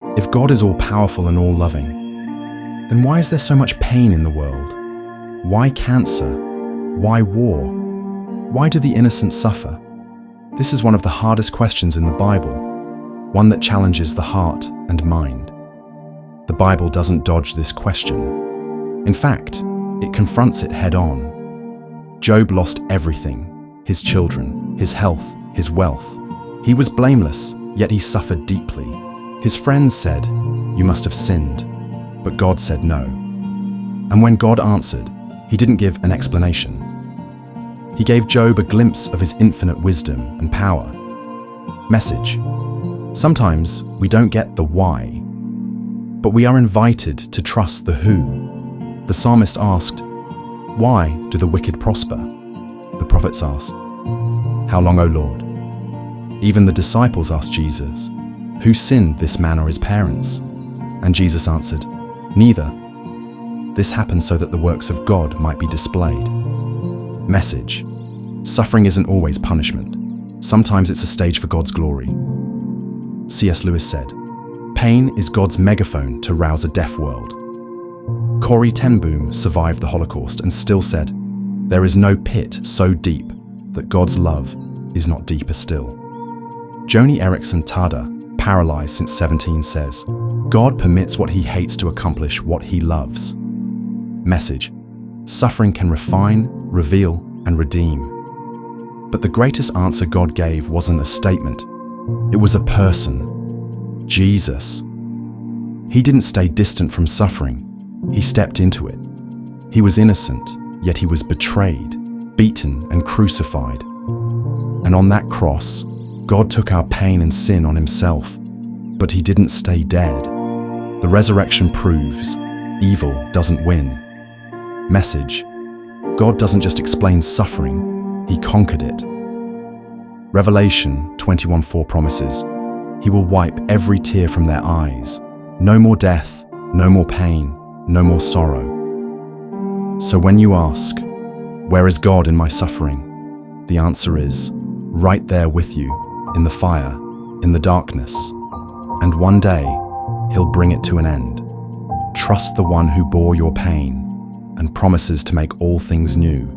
If God is all-powerful and all-loving, then why is there so much pain in the world? Why cancer? Why war? Why do the innocent suffer? This is one of the hardest questions in the Bible, one that challenges the heart and mind. The Bible doesn't dodge this question. In fact, it confronts it head-on. Job lost everything: his children, his health, his wealth. He was blameless, yet he suffered deeply. His friends said, "You must have sinned," but God said no. And when God answered, he didn't give an explanation. He gave Job a glimpse of his infinite wisdom and power. Message: sometimes we don't get the why, but we are invited to trust the who. The psalmist asked, "Why do the wicked prosper?" The prophets asked, "How long, O Lord?" Even the disciples asked Jesus, "Who sinned, this man or his parents?" And Jesus answered, "Neither. This happened so that the works of God might be displayed." Message: suffering isn't always punishment. Sometimes it's a stage for God's glory. C.S. Lewis said, "Pain is God's megaphone to rouse a deaf world." Corrie ten Boom survived the Holocaust and still said, "There is no pit so deep that God's love is not deeper still." Joni Eareckson Tada, paralyzed since 17, says, "God permits what he hates to accomplish what he loves." Message: suffering can refine, reveal, and redeem. But the greatest answer God gave wasn't a statement. It was a person. Jesus. He didn't stay distant from suffering. He stepped into it. He was innocent, yet he was betrayed, beaten, and crucified. And on that cross, God took our pain and sin on himself, but he didn't stay dead. The resurrection proves evil doesn't win. Message: God doesn't just explain suffering, he conquered it. Revelation 21:4 promises, he will wipe every tear from their eyes. No more death, no more pain, no more sorrow. So when you ask, where is God in my suffering? The answer is, right there with you, in the fire, in the darkness. And one day, he'll bring it to an end. Trust the one who bore your pain and promises to make all things new.